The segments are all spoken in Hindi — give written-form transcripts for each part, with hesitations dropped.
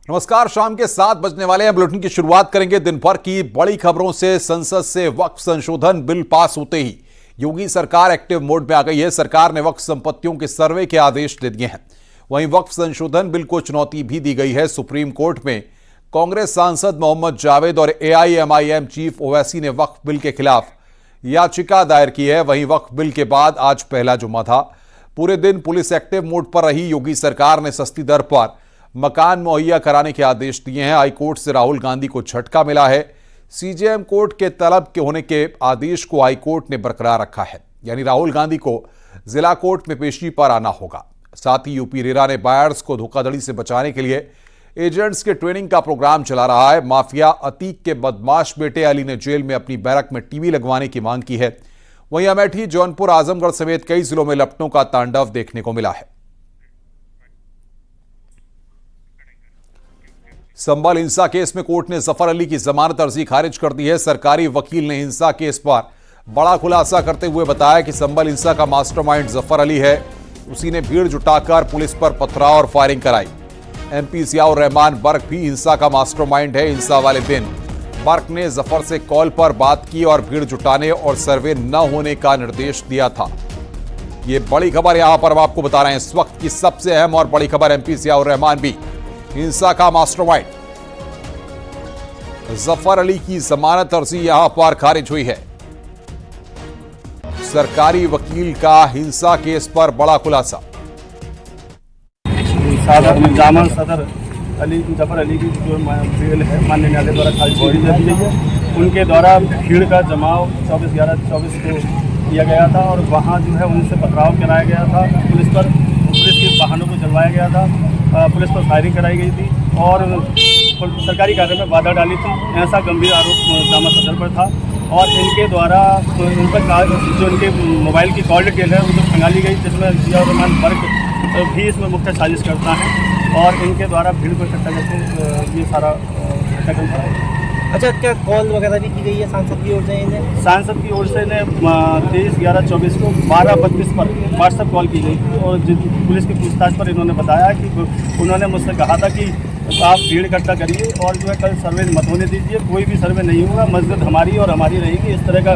नमस्कार, शाम के 7 बजने वाले हैं। बुलेटिन की शुरुआत करेंगे दिन भर की बड़ी खबरों से। संसद से वक्फ संशोधन बिल पास होते ही योगी सरकार एक्टिव मोड में आ गई है। सरकार ने वक्फ संपत्तियों के सर्वे के आदेश दे दिए हैं। वहीं वक्फ संशोधन बिल को चुनौती भी दी गई है। सुप्रीम कोर्ट में कांग्रेस सांसद मोहम्मद जावेद और एआईएमआईएम चीफ ओवैसी ने वक्फ बिल के खिलाफ याचिका दायर की है। वहीं वक्फ बिल के बाद आज पहला जुम्मा था। पूरे दिन पुलिस एक्टिव मोड पर रही। योगी सरकार ने सस्ती दर पर मकान मुहैया कराने के आदेश दिए हैं। हाईकोर्ट से राहुल गांधी को झटका मिला है। सीजेएम कोर्ट के तलब के होने के आदेश को हाईकोर्ट ने बरकरार रखा है, यानी राहुल गांधी को जिला कोर्ट में पेशी पर आना होगा। साथ ही यूपी रेरा ने बायर्स को धोखाधड़ी से बचाने के लिए एजेंट्स के ट्रेनिंग का प्रोग्राम चला रहा है। माफिया अतीक के बदमाश बेटे अली ने जेल में अपनी बैरक में टीवी लगवाने की मांग की है। वहीं अमेठी, जौनपुर, आजमगढ़ समेत कई जिलों में लपटों का तांडव देखने को मिला है। संभल हिंसा केस में कोर्ट ने जफर अली की जमानत अर्जी खारिज कर दी है। सरकारी वकील ने हिंसा केस पर बड़ा खुलासा करते हुए बताया कि संभल हिंसा का मास्टरमाइंड जफर अली है। उसी ने भीड़ जुटाकर पुलिस पर पथराव और फायरिंग कराई। एमपी जियाउर रहमान बर्क भी हिंसा का मास्टरमाइंड है। हिंसा वाले दिन बर्क ने जफर से कॉल पर बात की और भीड़ जुटाने और सर्वे न होने का निर्देश दिया था। यह बड़ी खबर यहां पर हम आपको बता रहे हैं। इस वक्त की सबसे अहम और बड़ी खबर, एमपी जियाउर रहमान भी हिंसा का मास्टरमाइंड। जफर अली की जमानत अर्जी यहां पर खारिज हुई है। सरकारी वकील का हिंसा केस पर बड़ा खुलासा। जामन सदर अली जफर अली की जो बेल है माननीय न्यायालय द्वारा खारिज कर दी गई है। उनके द्वारा भीड़ का जमाव 24/11/24 को किया गया था और वहां जो है उनसे पथराव कराया गया था। पुलिस के वाहनों को जलवाया गया था। पुलिस पर फायरिंग कराई गई थी और सरकारी कार्य में बाधा डाली थी। ऐसा गंभीर आरोप जामा सदर पर था और इनके द्वारा उन पर जो इनके मोबाइल की कॉल डिटेल है वो जो खंगाली गई, जिसमें जियाउर रहमान बर्क भी इसमें मुख्य साजिश करता है और इनके द्वारा भीड़ को इकट्ठा करके ये सारा घटनाक्रम करा है। अच्छा, क्या कॉल वगैरह भी की गई है सांसद की ओर से? इन्हें सांसद की ओर से 23/11/24 को 12:32 पर व्हाट्सएप कॉल की गई थी और पुलिस की पूछताछ पर इन्होंने बताया कि उन्होंने मुझसे कहा था कि आप भीड़ इकट्ठा करिए और जो है कल सर्वे मत होने दीजिए, कोई भी सर्वे नहीं होगा, मस्जिद हमारी और हमारी रहेगी, इस तरह का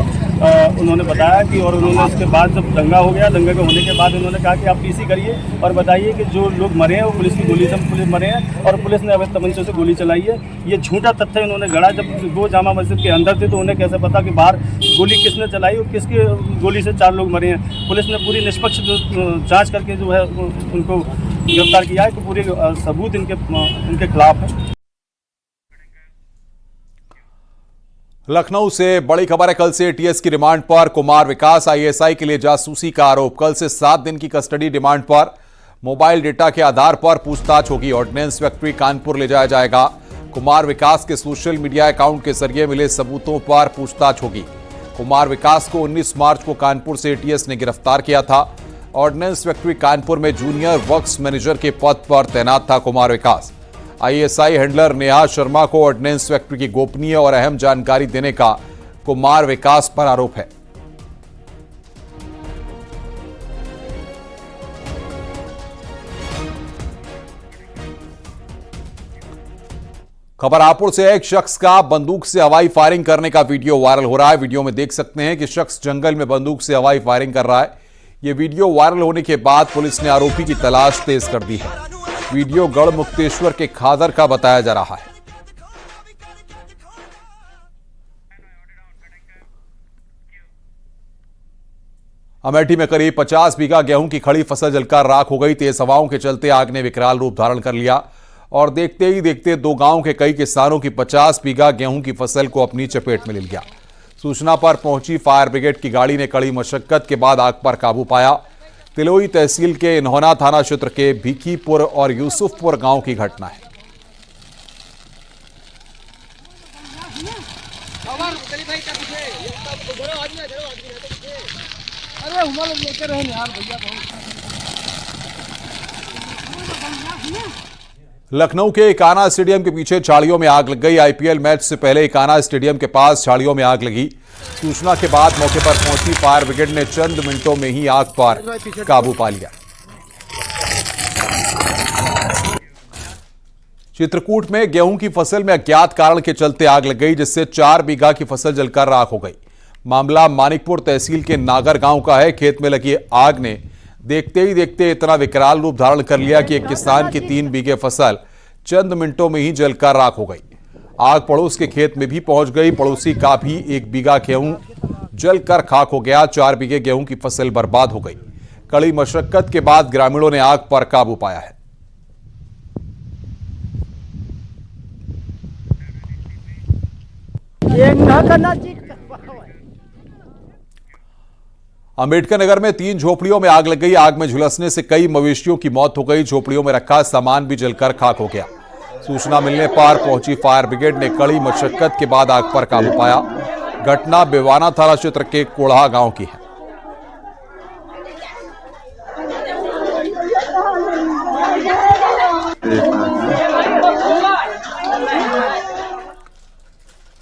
उन्होंने बताया कि। और उन्होंने उसके बाद जब दंगा हो गया, दंगे के होने के बाद उन्होंने कहा कि आप पीसी करिए और बताइए कि जो लोग मरे हैं वो पुलिस की गोली से पुलिस मरे हैं और पुलिस ने अवैध तमंचों से गोली चलाई है। ये झूठा तथ्य उन्होंने गढ़ा। जब वो जामा मस्जिद के अंदर थे तो उन्हें कैसे पता कि बाहर गोली किसने चलाई और किसकी गोली से 4 लोग मरे हैं। पुलिस ने पूरी निष्पक्ष जाँच करके जो है उनको गिरफ्तार किया है कि पूरे सबूत इनके खिलाफ है। लखनऊ से बड़ी खबर है। कल से एटीएस की रिमांड पर कुमार विकास। आईएसआई के लिए जासूसी का आरोप। कल से 7 दिन की कस्टडी रिमांड पर मोबाइल डेटा के आधार पर पूछताछ होगी। ऑर्डिनेंस फैक्ट्री कानपुर ले जाया जाएगा। कुमार विकास के सोशल मीडिया अकाउंट के जरिए मिले सबूतों पर पूछताछ होगी। कुमार विकास को 19 मार्च को कानपुर से एटीएस ने गिरफ्तार किया था। ऑर्डिनेंस फैक्ट्री कानपुर में जूनियर वर्क्स मैनेजर के पद पर तैनात था कुमार विकास। आईएसआई हैंडलर नेहा शर्मा को ऑर्डिनेंस फैक्ट्री की गोपनीय और अहम जानकारी देने का कुमार विकास पर आरोप है। खबर हापुड़ से है। एक शख्स का बंदूक से हवाई फायरिंग करने का वीडियो वायरल हो रहा है। वीडियो में देख सकते हैं कि शख्स जंगल में बंदूक से हवाई फायरिंग कर रहा है। यह वीडियो वायरल होने के बाद पुलिस ने आरोपी की तलाश तेज कर दी है। वीडियो गढ़ मुक्तेश्वर के खादर का बताया जा रहा है। अमेठी में करीब 50 बीघा गेहूं की खड़ी फसल जलकर राख हो गई। तेज हवाओं के चलते आग ने विकराल रूप धारण कर लिया और देखते ही देखते 2 गांवों के कई किसानों की 50 बीघा गेहूं की फसल को अपनी चपेट में ले लिया। सूचना पर पहुंची फायर ब्रिगेड की गाड़ी ने कड़ी मशक्कत के बाद आग पर काबू पाया। तिलोई तहसील के इन्होना थाना क्षेत्र के भिखीपुर और यूसुफपुर गांव की घटना है। लखनऊ के इकाना स्टेडियम के पीछे झाड़ियों में आग लग गई। आईपीएल मैच से पहले इकाना स्टेडियम के पास झाड़ियों में आग लगी। सूचना के बाद मौके पर पहुंची फायर ब्रिगेड ने चंद मिनटों में ही आग पर काबू पा लिया। चित्रकूट में गेहूं की फसल में अज्ञात कारण के चलते आग लग गई, जिससे 4 बीघा की फसल जलकर राख हो गई। मामला मानिकपुर तहसील के नागर गांव का है। खेत में लगी आग ने देखते ही देखते इतना विकराल रूप धारण कर लिया कि एक किसान की 3 बीघे फसल चंद मिनटों में ही जलकर राख हो गई। आग पड़ोस के खेत में भी पहुंच गई। पड़ोसी का भी 1 बीघा गेहूं जलकर खाक हो गया। 4 बीघे गेहूं की फसल बर्बाद हो गई। कड़ी मशक्कत के बाद ग्रामीणों ने आग पर काबू पाया है। अंबेडकर नगर में 3 झोपड़ियों में आग लग गई। आग में झुलसने से कई मवेशियों की मौत हो गई। झोपड़ियों में रखा सामान भी जलकर खाक हो गया। सूचना मिलने पर पहुंची फायर ब्रिगेड ने कड़ी मशक्कत के बाद आग पर काबू पाया। घटना बेवाना थाना क्षेत्र के कोढ़ा गांव की है।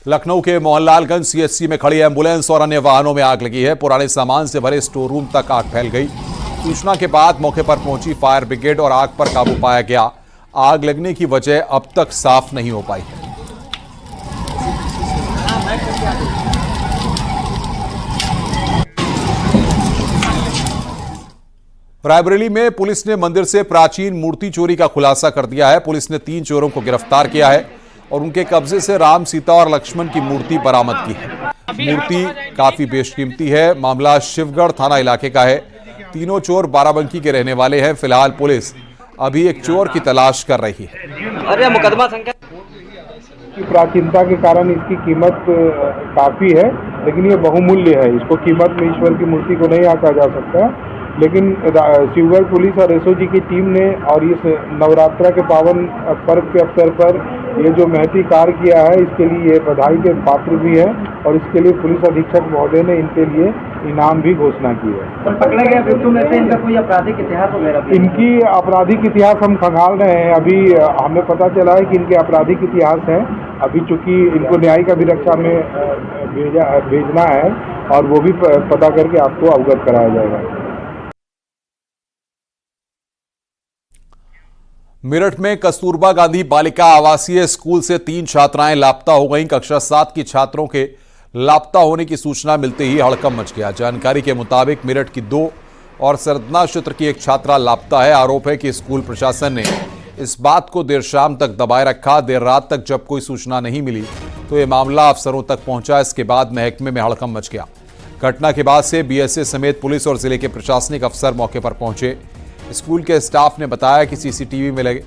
लखनऊ के मोहनलालगंज सीएचसी में खड़ी एम्बुलेंस और अन्य वाहनों में आग लगी है। पुराने सामान से भरे स्टोर रूम तक आग फैल गई। सूचना के बाद मौके पर पहुंची फायर ब्रिगेड और आग पर काबू पाया गया। आग लगने की वजह अब तक साफ नहीं हो पाई है। रायबरेली में पुलिस ने मंदिर से प्राचीन मूर्ति चोरी का खुलासा कर दिया है। पुलिस ने 3 चोरों को गिरफ्तार किया है और उनके कब्जे से राम, सीता और लक्ष्मण की मूर्ति बरामद की है। मूर्ति काफी बेशकीमती है। मामला शिवगढ़ थाना इलाके का है। तीनों चोर बाराबंकी के रहने वाले हैं। फिलहाल पुलिस अभी एक चोर की तलाश कर रही है। अरे मुकदमा संख्या की प्राचीनता के कारण इसकी कीमत काफी है, लेकिन ये बहुमूल्य है। इसको कीमत में ईश्वर की मूर्ति को नहीं आंका जा सकता। लेकिन शिवगढ़ पुलिस और एसओजी की टीम ने और इस नवरात्रा के पावन पर्व के अवसर पर ये जो महती कार्य किया है, इसके लिए ये बधाई के पात्र भी है और इसके लिए पुलिस अधीक्षक महोदय ने इनके लिए इनाम भी घोषणा की है। और पकड़े गए व्यक्तियों में से इनका कोई आपराधिक इतिहास वगैरह? इनकी आपराधिक इतिहास हम खंगाल रहे हैं। अभी हमें पता चला है कि इनके आपराधिक इतिहास है। अभी चूंकि इनको न्यायिक अभिरक्षा में भेजना है और वो भी पता करके आपको अवगत कराया जाएगा। मेरठ में कस्तूरबा गांधी बालिका आवासीय स्कूल से 3 छात्राएं लापता हो गईं। कक्षा 7 की छात्रों के लापता होने की सूचना मिलते ही हड़कंप मच गया। जानकारी के मुताबिक मेरठ की 2 और सरदना क्षेत्र की 1 छात्रा लापता है। आरोप है कि स्कूल प्रशासन ने इस बात को देर शाम तक दबाए रखा। देर रात तक जब कोई सूचना नहीं मिली तो ये मामला अफसरों तक पहुंचा। इसके बाद महकमे में हड़कंप मच गया। घटना के बाद से बीएसए समेत पुलिस और जिले के प्रशासनिक अफसर मौके पर पहुंचे। स्कूल के स्टाफ ने बताया कि सीसीटीवी में लगे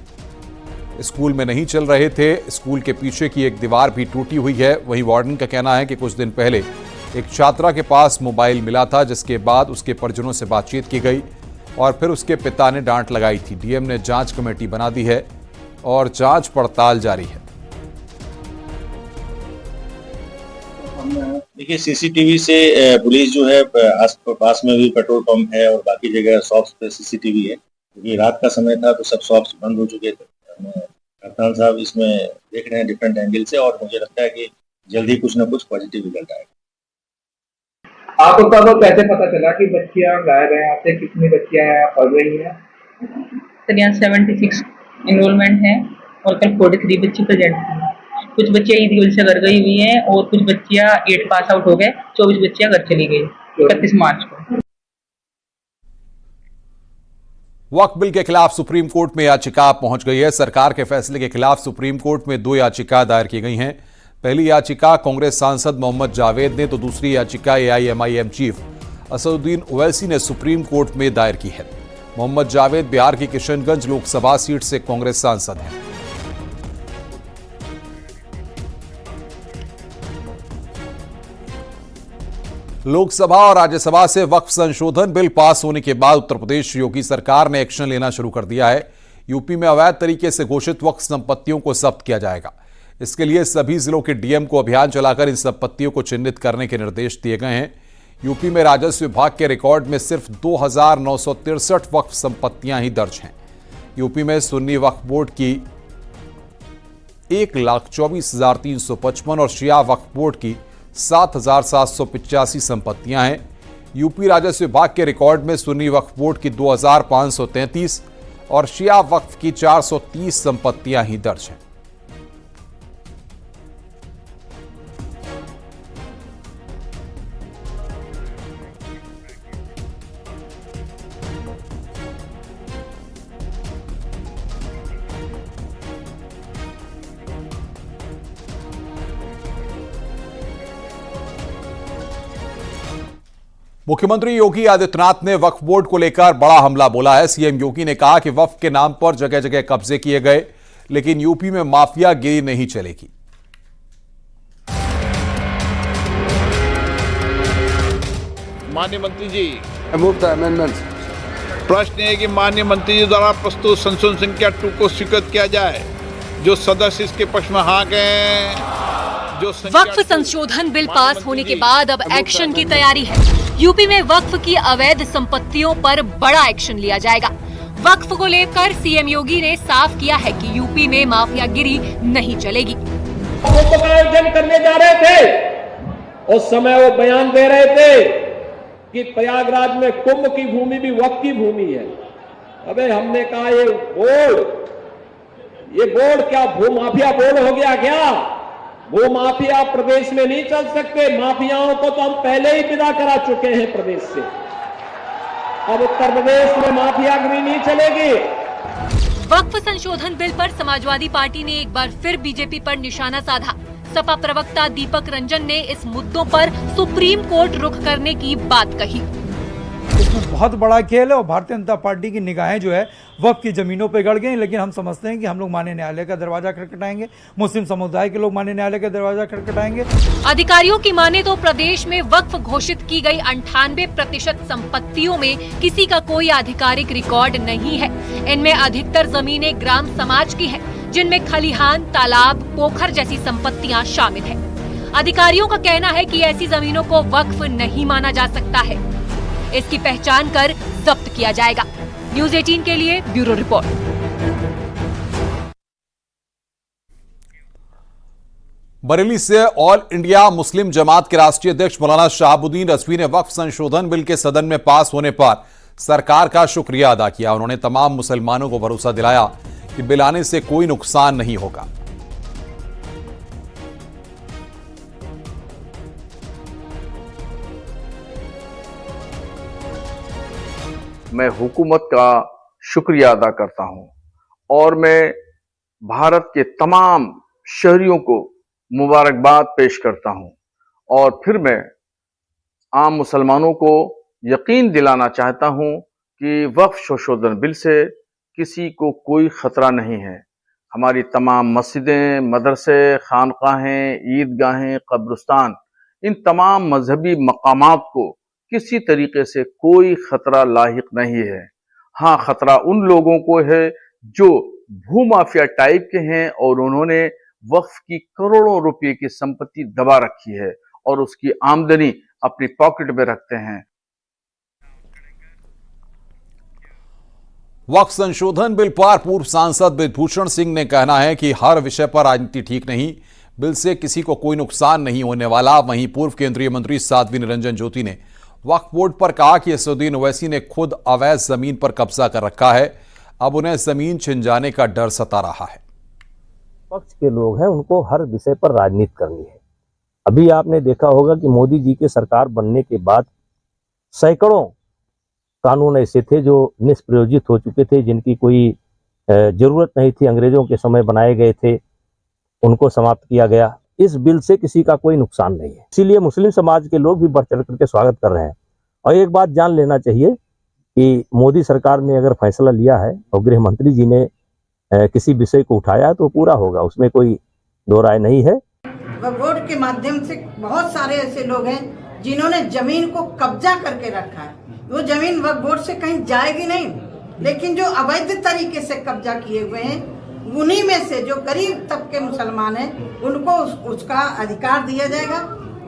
स्कूल में नहीं चल रहे थे। स्कूल के पीछे की एक दीवार भी टूटी हुई है। वहीं वार्डन का कहना है कि कुछ दिन पहले एक छात्रा के पास मोबाइल मिला था, जिसके बाद उसके परिजनों से बातचीत की गई और फिर उसके पिता ने डांट लगाई थी। डीएम ने जांच कमेटी बना दी है और जांच पड़ताल जारी है। देखिए, सीसीटीवी से पुलिस जो है आस पास में भी पेट्रोल पंप है और बाकी जगह शॉप्स पे सीसीटीवी है। क्योंकि रात का समय था तो सब शॉप्स बंद हो चुके थे। कप्तान साहब इसमें देख रहे हैं डिफरेंट एंगल से और मुझे लगता है कि जल्दी कुछ ना कुछ पॉजिटिव रिजल्ट आएगा। आपको कब कैसे पता चला कि बच्चियां गायब हैं? आपसे कितनी बच्चियां यहाँ पढ़ रही हैं? सर यहाँ 76 इनरोलमेंट है और कल 43 बच्चे प्रेजेंट थी। कुछ बच्चियां ईद की वजह से घर गई हुई हैं और कुछ बच्चियां 8 पास आउट हो गए। 24 बच्चियां घर चली गई 31 मार्च को। वक्फ बिल के खिलाफ सुप्रीम कोर्ट में याचिका पहुंच गई है। सरकार के फैसले के खिलाफ सुप्रीम कोर्ट में 2 याचिका दायर की गई हैं। पहली याचिका कांग्रेस सांसद मोहम्मद जावेद ने तो दूसरी याचिका एआईएमआईएम चीफ असदुद्दीन ओवैसी ने सुप्रीम कोर्ट में दायर की है। मोहम्मद जावेद बिहार की किशनगंज लोकसभा सीट से कांग्रेस सांसद हैं। लोकसभा और राज्यसभा से वक्फ संशोधन बिल पास होने के बाद उत्तर प्रदेश योगी सरकार ने एक्शन लेना शुरू कर दिया है। यूपी में अवैध तरीके से घोषित वक्फ संपत्तियों को जब्त किया जाएगा। इसके लिए सभी जिलों के डीएम को अभियान चलाकर इन संपत्तियों को चिन्हित करने के निर्देश दिए गए हैं। यूपी में राजस्व विभाग के रिकॉर्ड में सिर्फ 2,963 वक्फ संपत्तियां ही दर्ज हैं। यूपी में सुन्नी वक्फ बोर्ड की 1,24,355 और शिया वक्फ बोर्ड की 7,785 संपत्तियां हैं। यूपी राजस्व विभाग के रिकॉर्ड में सुन्नी वक्फ बोर्ड की 2,533, और शिया वक्फ की 430 संपत्तियां ही दर्ज हैं। मुख्यमंत्री योगी आदित्यनाथ ने वक्फ बोर्ड को लेकर बड़ा हमला बोला है। सीएम योगी ने कहा कि वक्फ के नाम पर जगह जगह कब्जे किए गए, लेकिन यूपी में माफियागिरी नहीं चलेगी। माननीय मंत्री जी, प्रश्न है कि माननीय मंत्री जी द्वारा प्रस्तुत संशोधन संख्या 2 को स्वीकृत किया जाए। जो सदस्य इसके पक्ष में हाँ गए। जो वक्फ संशोधन बिल पास होने के बाद अब एक्शन की तैयारी है। यूपी में वक्फ की अवैध संपत्तियों पर बड़ा एक्शन लिया जाएगा। वक्फ को लेकर सीएम योगी ने साफ किया है कि यूपी में माफियागिरी नहीं चलेगी। कुंभ का आयोजन करने जा रहे थे, उस समय वो बयान दे रहे थे कि प्रयागराज में कुंभ की भूमि भी वक्फ की भूमि है। अबे हमने कहा ये बोर्ड क्या भूमाफिया बोर्ड हो गया क्या? भूमाफिया प्रदेश में नहीं चल सकते। माफियाओं को तो हम पहले ही विदा करा चुके हैं प्रदेश से। अब उत्तर प्रदेश में माफियागिरी नहीं चलेगी। वक्फ संशोधन बिल पर समाजवादी पार्टी ने एक बार फिर बीजेपी पर निशाना साधा। सपा प्रवक्ता दीपक रंजन ने इस मुद्दों पर सुप्रीम कोर्ट रुख करने की बात कही। इसमें बहुत बड़ा खेल है और भारतीय जनता पार्टी की निगाहें जो है वक्फ की जमीनों पर गड़ गई। लेकिन हम समझते हैं कि हम लोग माननीय न्यायालय का दरवाजा खटखटाएंगे, मुस्लिम समुदाय के लोग माननीय न्यायालय का दरवाजा खटखटाएंगे। अधिकारियों की माने तो प्रदेश में वक्फ घोषित की गई 98% संपत्तियों में किसी का कोई आधिकारिक रिकॉर्ड नहीं है। इनमें अधिकतर जमीनें ग्राम समाज की हैं, जिनमें खलिहान, तालाब, पोखर जैसी संपत्तियां शामिल है। अधिकारियों का कहना है कि ऐसी जमीनों को वक्फ नहीं माना जा सकता है। इसकी पहचान कर जब्त किया जाएगा। न्यूज़ 18 के लिए ब्यूरो रिपोर्ट। बरेली से ऑल इंडिया मुस्लिम जमात के राष्ट्रीय अध्यक्ष मौलाना शहाबुद्दीन रजवी ने वक्फ संशोधन बिल के सदन में पास होने पर सरकार का शुक्रिया अदा किया। उन्होंने तमाम मुसलमानों को भरोसा दिलाया कि बिल आने से कोई नुकसान नहीं होगा। मैं हुकूमत का शुक्रिया अदा करता हूं और मैं भारत के तमाम शहरियों को मुबारकबाद पेश करता हूं। और फिर मैं आम मुसलमानों को यकीन दिलाना चाहता हूं कि वक्फ संशोधन बिल से किसी को कोई खतरा नहीं है। हमारी तमाम मस्जिदें, मदरसे, खानकाहें, ईदगाहें, कब्रिस्तान, इन तमाम मजहबी मकामात को किसी तरीके से कोई खतरा लाहिक नहीं है। हाँ, खतरा उन लोगों को है जो भूमाफिया टाइप के हैं और उन्होंने वक्फ की करोड़ों रुपए की संपत्ति दबा रखी है और उसकी आमदनी अपनी पॉकेट में रखते हैं। वक्फ संशोधन बिल पर पूर्व सांसद ब्रिजभूषण सिंह ने कहना है कि हर विषय पर राजनीति ठीक नहीं, बिल से किसी को कोई नुकसान नहीं होने वाला। वहीं पूर्व केंद्रीय मंत्री साध्वी निरंजन ज्योति ने वक्फ बोर्ड पर कहा कि असदुद्दीन ओवैसी ने खुद अवैध जमीन पर कब्जा कर रखा है, अब उन्हें जमीन छिन जाने का डर सता रहा है। पक्ष के लोग हैं, उनको हर विषय पर राजनीति करनी है। अभी आपने देखा होगा कि मोदी जी के सरकार बनने के बाद सैकड़ों कानून ऐसे थे जो निष्प्रयोजित हो चुके थे, जिनकी कोई जरूरत नहीं थी, अंग्रेजों के समय बनाए गए थे, उनको समाप्त किया गया। इस बिल से किसी का कोई नुकसान नहीं है, इसीलिए मुस्लिम समाज के लोग भी बढ़ चढ़ करके स्वागत कर रहे हैं। और एक बात जान लेना चाहिए कि मोदी सरकार ने अगर फैसला लिया है और गृह मंत्री जी ने किसी विषय को उठाया तो पूरा होगा, उसमें कोई दो राय नहीं है। वक्फ बोर्ड के माध्यम से बहुत सारे ऐसे लोग हैं जिन्होंने जमीन को कब्जा करके रखा है। वो जमीन वक्फ बोर्ड से कहीं जाएगी नहीं, लेकिन जो अवैध तरीके से कब्जा किए हुए हैं उन्हीं में से जो गरीब तबके मुसलमान हैं उनको उसका अधिकार दिया जाएगा।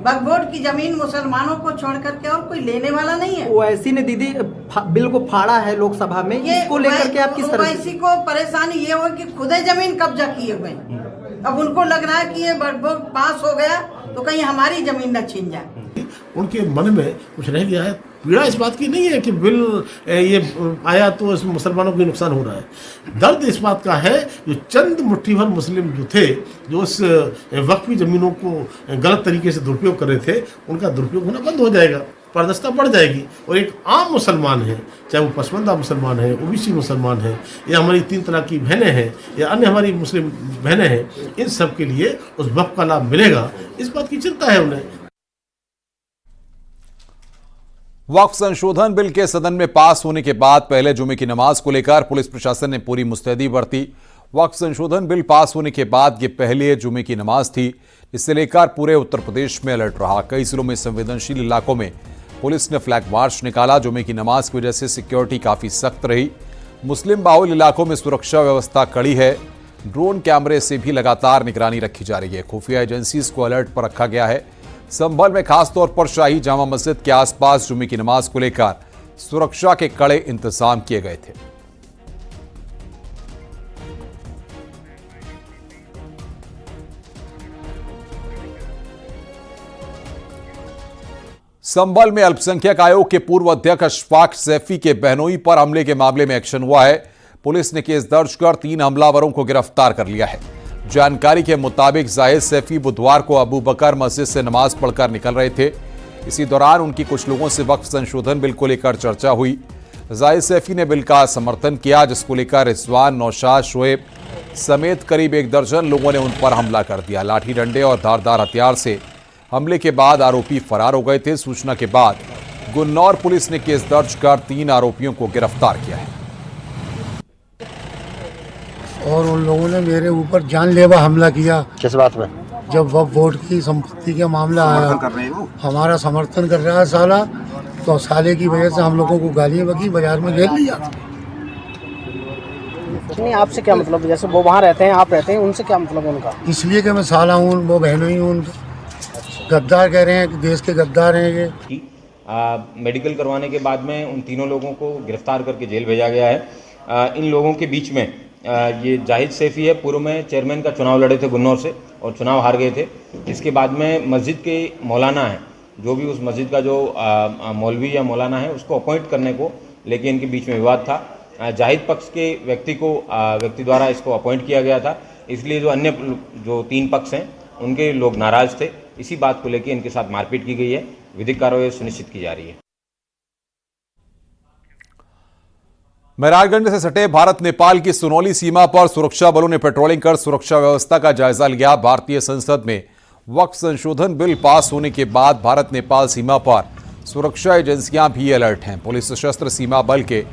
वक्फ बोर्ड की जमीन मुसलमानों को छोड़ करके और कोई लेने वाला नहीं है। ओवैसी ने दीदी बिल को फाड़ा है लोकसभा में, इसको लेकर के आप किस तरह? ओवैसी को परेशानी ये हो कि खुद ही जमीन कब्जा किए हुए हैं। अब उनको लग रहा है कि ये वक्फ बोर्ड पास हो गया तो कहीं हमारी जमीन न छीन जाए। उनके मन में कुछ रह गया है पीड़ा इस बात की नहीं है कि बिल ये आया तो इसमें मुसलमानों को नुकसान हो रहा है। दर्द इस बात का है जो चंद मुट्ठी भर मुस्लिम जो थे, जो उस वक्फी ज़मीनों को गलत तरीके से दुरुपयोग कर रहे थे, उनका दुरुपयोग होना बंद हो जाएगा, पारदर्शिता बढ़ जाएगी। और एक आम मुसलमान है, चाहे वो पसमानदा मुसलमान है, ओबीसी मुसलमान है, या हमारी 3 तलाक की बहनें हैं, या अन्य हमारी मुस्लिम बहनें हैं, इन सब के लिए उस वक्फ का लाभ मिलेगा, इस बात की चिंता है उन्हें। वक्फ संशोधन बिल के सदन में पास होने के बाद पहले जुमे की नमाज को लेकर पुलिस प्रशासन ने पूरी मुस्तैदी बरती। वक्फ संशोधन बिल पास होने के बाद ये पहले जुमे की नमाज थी, जिससे लेकर पूरे उत्तर प्रदेश में अलर्ट रहा। कई जिलों में संवेदनशील इलाकों में पुलिस ने फ्लैग मार्च निकाला। जुमे की नमाज की वजह से सिक्योरिटी काफी सख्त रही। मुस्लिम बाहुल इलाकों में सुरक्षा व्यवस्था कड़ी है। ड्रोन कैमरे से भी लगातार निगरानी रखी जा रही है। खुफिया एजेंसीज को अलर्ट पर रखा गया है। संभल में खासतौर पर शाही जामा मस्जिद के आसपास जुमे की नमाज को लेकर सुरक्षा के कड़े इंतजाम किए गए थे। संभल में अल्पसंख्यक आयोग के पूर्व अध्यक्ष अशफाक सैफी के बहनोई पर हमले के मामले में एक्शन हुआ है। पुलिस ने केस दर्ज कर 3 हमलावरों को गिरफ्तार कर लिया है। जानकारी के मुताबिक जाहिद सैफी बुधवार को अबू बकर मस्जिद से नमाज पढ़कर निकल रहे थे। इसी दौरान उनकी कुछ लोगों से वक्फ संशोधन बिल को लेकर चर्चा हुई। जाहिद सैफी ने बिल का समर्थन किया, जिसको लेकर रिजवान, नौशाद, शोएब समेत करीब 1 दर्जन लोगों ने उन पर हमला कर दिया। लाठी डंडे और धारदार हथियार से हमले के बाद आरोपी फरार हो गए थे। सूचना के बाद गुन्नौर पुलिस ने केस दर्ज कर 3 आरोपियों को गिरफ्तार किया है। और उन लोगों ने मेरे ऊपर जानलेवा हमला किया। किस बात में? जब वक्फ बोर्ड की संपत्ति का मामला आया, हमारा समर्थन कर रहा है साला, तो साले की वजह से हम लोगों को गालियाँ बकी, बाजार में घेर लिया। नहीं, आपसे क्या मतलब? जैसे वो वहाँ रहते हैं, आप रहते हैं, उनसे क्या मतलब उनका? इसलिए कि मैं साला हूँ, वो बहनों ही हूँ। गद्दार कह रहे हैं कि देश के गद्दार हैं ये। मेडिकल करवाने के बाद में उन तीनों लोगों को गिरफ्तार करके जेल भेजा गया है। इन लोगों के बीच में ये जाहिद सैफी है, पूर्व में चेयरमैन का चुनाव लड़े थे गुन्नौर से और चुनाव हार गए थे। इसके बाद में मस्जिद के मौलाना है, जो भी उस मस्जिद का जो मौलवी या मौलाना है, उसको अपॉइंट करने को लेके इनके बीच में विवाद था। जाहिद पक्ष के व्यक्ति द्वारा इसको अपॉइंट किया गया था, इसलिए जो अन्य जो 3 पक्ष हैं उनके लोग नाराज थे। इसी बात को लेकर इनके साथ मारपीट की गई है। विधिक कार्रवाई सुनिश्चित की जा रही है। महराजगंज से सटे भारत नेपाल की सुनौली सीमा पर सुरक्षा बलों ने पेट्रोलिंग कर सुरक्षा व्यवस्था का जायजा लिया। भारतीय संसद में वक्फ संशोधन बिल पास होने के बाद भारत नेपाल सीमा पर सुरक्षा एजेंसियां भी अलर्ट हैं। पुलिस सशस्त्र सीमा बल के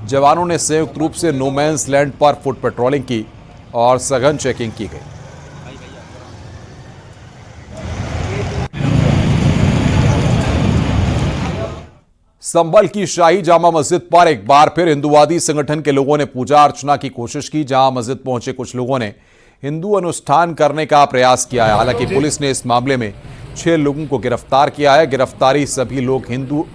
जवानों ने संयुक्त रूप से नो मैंस लैंड पर फुट पेट्रोलिंग की और सघन चेकिंग की गई। संभल की शाही जामा मस्जिद पर एक बार फिर हिंदुवादी संगठन के लोगों ने पूजा अर्चना की कोशिश की। जहां मस्जिद पहुंचे कुछ लोगों ने हिंदू अनुष्ठान करने का प्रयास किया है। हालांकि पुलिस ने इस मामले में 6 लोगों को गिरफ्तार किया है। गिरफ्तारी सभी लोग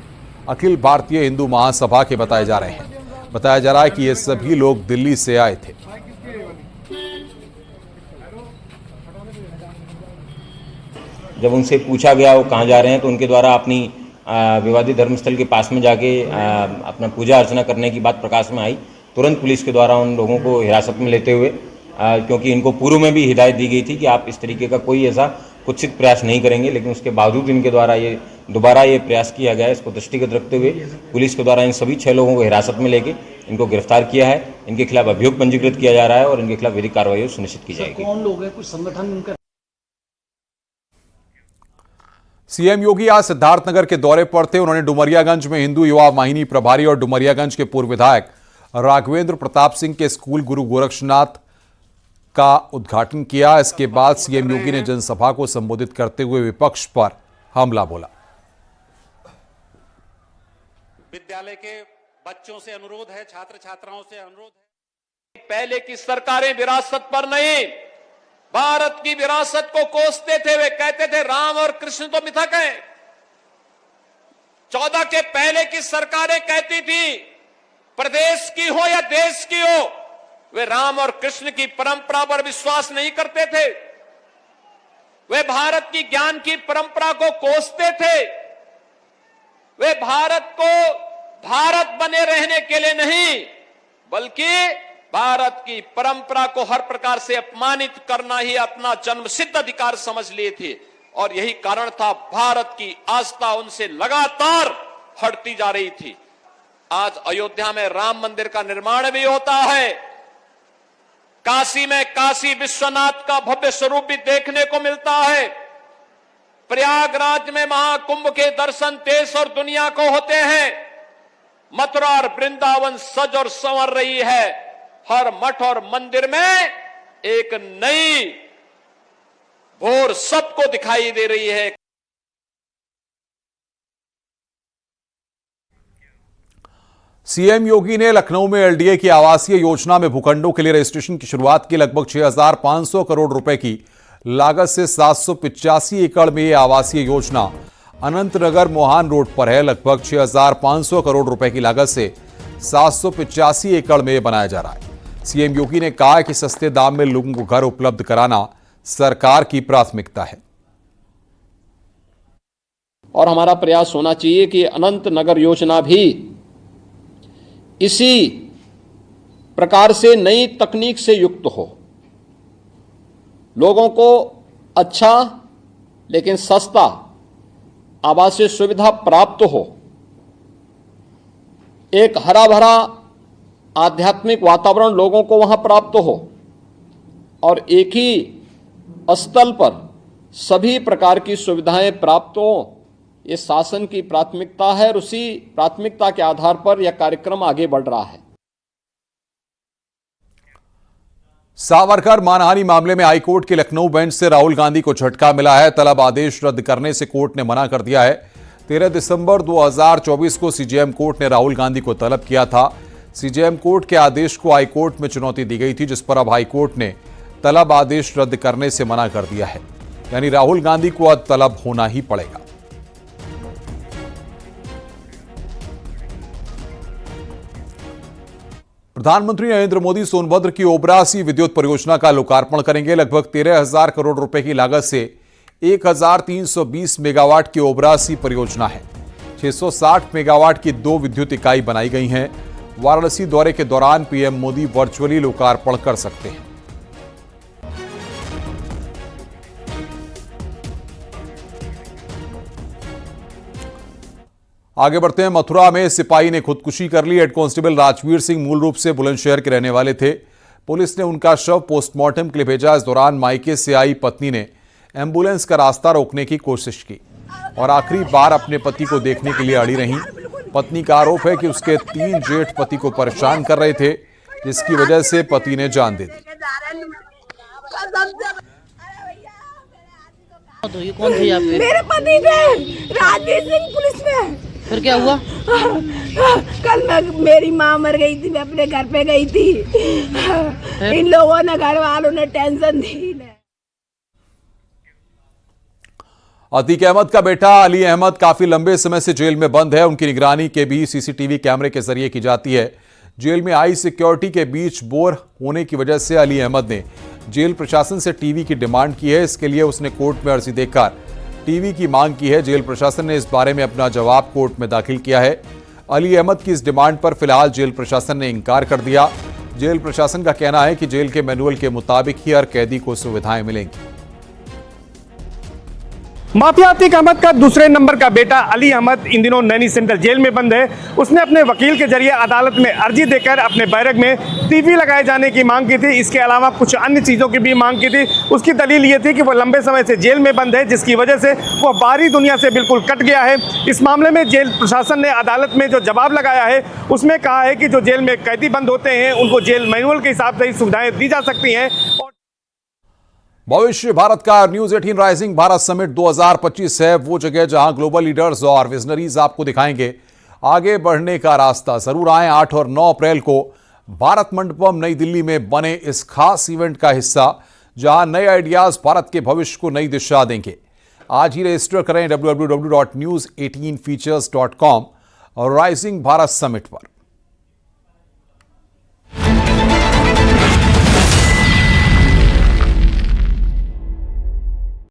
अखिल भारतीय हिंदू महासभा के बताए जा रहे हैं। बताया जा रहा है कि ये सभी लोग दिल्ली से आए थे। जब उनसे पूछा गया वो कहाँ जा रहे हैं, तो उनके द्वारा अपनी विवादित धर्मस्थल के पास में जाके अपना पूजा अर्चना करने की बात प्रकाश में आई। तुरंत पुलिस के द्वारा उन लोगों को हिरासत में लेते हुए, क्योंकि इनको पूर्व में भी हिदायत दी गई थी कि आप इस तरीके का कोई ऐसा कुत्सित प्रयास नहीं करेंगे, लेकिन उसके बावजूद इनके द्वारा ये दोबारा ये प्रयास किया गया है। इसको दृष्टिगत रखते हुए पुलिस के द्वारा इन सभी 6 लोगों को हिरासत में लेके इनको गिरफ्तार किया है। इनके खिलाफ अभियोग पंजीकृत किया जा रहा है और इनके खिलाफ विधिक कार्रवाई सुनिश्चित की जाएगी। कौन लोग हैं? कुछ संगठन? सीएम योगी आज सिद्धार्थनगर के दौरे पर थे। उन्होंने डुमरियागंज में हिंदू युवा वाहिनी प्रभारी और डुमरियागंज के पूर्व विधायक राघवेंद्र प्रताप सिंह के स्कूल गुरु गोरक्षनाथ का उद्घाटन किया। इसके बाद सीएम योगी ने जनसभा को संबोधित करते हुए विपक्ष पर हमला बोला। विद्यालय के बच्चों से अनुरोध है, छात्र छात्राओं से अनुरोध है, पहले की सरकारें विरासत पर नहीं, भारत की विरासत को कोसते थे। वे कहते थे राम और कृष्ण तो मिथक है। 14 के पहले की सरकारें कहती थी, प्रदेश की हो या देश की हो, वे राम और कृष्ण की परंपरा पर विश्वास नहीं करते थे। वे भारत की ज्ञान की परंपरा को कोसते थे। वे भारत को भारत बने रहने के लिए नहीं, बल्कि भारत की परंपरा को हर प्रकार से अपमानित करना ही अपना जन्मसिद्ध अधिकार समझ लिए थे। और यही कारण था भारत की आस्था उनसे लगातार हटती जा रही थी। आज अयोध्या में राम मंदिर का निर्माण भी होता है, काशी में काशी विश्वनाथ का भव्य स्वरूप भी देखने को मिलता है, प्रयागराज में महाकुंभ के दर्शन देश और दुनिया को होते हैं, मथुरा और वृंदावन सज और संवर रही है। हर मठ और मंदिर में एक नई भोर सबको दिखाई दे रही है। सीएम योगी ने लखनऊ में एलडीए की आवासीय योजना में भूखंडों के लिए रजिस्ट्रेशन की शुरुआत की। लगभग 6,500 करोड़ रुपए की लागत से 785 एकड़ में यह आवासीय योजना अनंतनगर मोहान रोड पर है। लगभग 6,500 करोड़ रुपए की लागत से 785 एकड़ में बनाया जा रहा है। सीएम योगी ने कहा कि सस्ते दाम में लोगों को घर उपलब्ध कराना सरकार की प्राथमिकता है। और हमारा प्रयास होना चाहिए कि अनंतनगर योजना भी इसी प्रकार से नई तकनीक से युक्त हो, लोगों को अच्छा लेकिन सस्ता आवासीय सुविधा प्राप्त हो, एक हरा भरा आध्यात्मिक वातावरण लोगों को वहां प्राप्त हो और एक ही स्थल पर सभी प्रकार की सुविधाएं प्राप्त हो। ये शासन की प्राथमिकता है और उसी प्राथमिकता के आधार पर यह कार्यक्रम आगे बढ़ रहा है। सावरकर मानहानि मामले में हाईकोर्ट की लखनऊ बेंच से राहुल गांधी को झटका मिला है। तलब आदेश रद्द करने से कोर्ट ने मना कर दिया है। 13 दिसंबर 2024 को सीजेएम कोर्ट ने राहुल गांधी को तलब किया था। सीजेएम कोर्ट के आदेश को हाईकोर्ट में चुनौती दी गई थी, जिस पर अब हाईकोर्ट ने तलब आदेश रद्द करने से मना कर दिया है। यानी राहुल गांधी को अब तलब होना ही पड़ेगा। प्रधानमंत्री नरेंद्र मोदी सोनभद्र की ओबरासी विद्युत परियोजना का लोकार्पण करेंगे। लगभग 13,000 करोड़ रुपए की लागत से 1,320 मेगावाट की ओबरासी परियोजना है। 660 मेगावाट की 2 विद्युत इकाई बनाई गई हैं। वाराणसी दौरे के दौरान पीएम मोदी वर्चुअली लोकार्पण कर सकते हैं। आगे बढ़ते हैं। मथुरा में सिपाही ने खुदकुशी कर ली। हेड कांस्टेबल राजवीर सिंह मूल रूप से बुलंदशहर के रहने वाले थे। पुलिस ने उनका शव पोस्टमार्टम के लिए भेजा। इस दौरान मायके से आई पत्नी ने एंबुलेंस का रास्ता रोकने की कोशिश की और आखिरी बार अपने पति को देखने के लिए अड़ी रहीं। पत्नी का आरोप है कि उसके 3 जेठ पति को परेशान कर रहे थे, जिसकी वजह से पति ने जान दे दी। तो ये कौन थे आपके? मेरे पति थे, राजवीर सिंह पुलिस में। फिर क्या हुआ? कल मेरी माँ मर गई थी, मैं अपने घर पे गई थी। इन लोगों ने, घर वालों ने टेंशन दी। अतीक अहमद का बेटा अली अहमद काफी लंबे समय से जेल में बंद है। उनकी निगरानी के भी सीसीटीवी कैमरे के जरिए की जाती है। जेल में हाई सिक्योरिटी के बीच बोर होने की वजह से अली अहमद ने जेल प्रशासन से टीवी की डिमांड की है। इसके लिए उसने कोर्ट में अर्जी देकर टीवी की मांग की है। जेल प्रशासन ने इस बारे में अपना जवाब कोर्ट में दाखिल किया है। अली अहमद की इस डिमांड पर फिलहाल जेल प्रशासन ने इंकार कर दिया। जेल प्रशासन का कहना है कि जेल के मैनुअल के मुताबिक ही हर कैदी को सुविधाएं मिलेंगी। माफिया अतीक अहमद का दूसरे नंबर का बेटा अली अहमद इन दिनों नैनी सेंट्रल जेल में बंद है। उसने अपने वकील के जरिए अदालत में अर्जी देकर अपने बैरक में टीवी लगाए जाने की मांग की थी। इसके अलावा कुछ अन्य चीज़ों की भी मांग की थी। उसकी दलील ये थी कि वो लंबे समय से जेल में बंद है, जिसकी वजह से वो बाहरी दुनिया से बिल्कुल कट गया है। इस मामले में जेल प्रशासन ने अदालत में जो जवाब लगाया है उसमें कहा है कि जो जेल में कैदी बंद होते हैं उनको जेल मैनुअल के हिसाब से ही सुविधाएं दी जा सकती हैं। भविष्य भारत का न्यूज 18 राइजिंग भारत समिट 2025 है वो जगह जहां ग्लोबल लीडर्स और विजनरीज आपको दिखाएंगे आगे बढ़ने का रास्ता। जरूर आएं। 8 और 9 अप्रैल को भारत मंडपम नई दिल्ली में बने इस खास इवेंट का हिस्सा, जहां नए आइडियाज भारत के भविष्य को नई दिशा देंगे। आज ही रजिस्टर करें www.news18features.com और राइजिंग भारत समिट पर।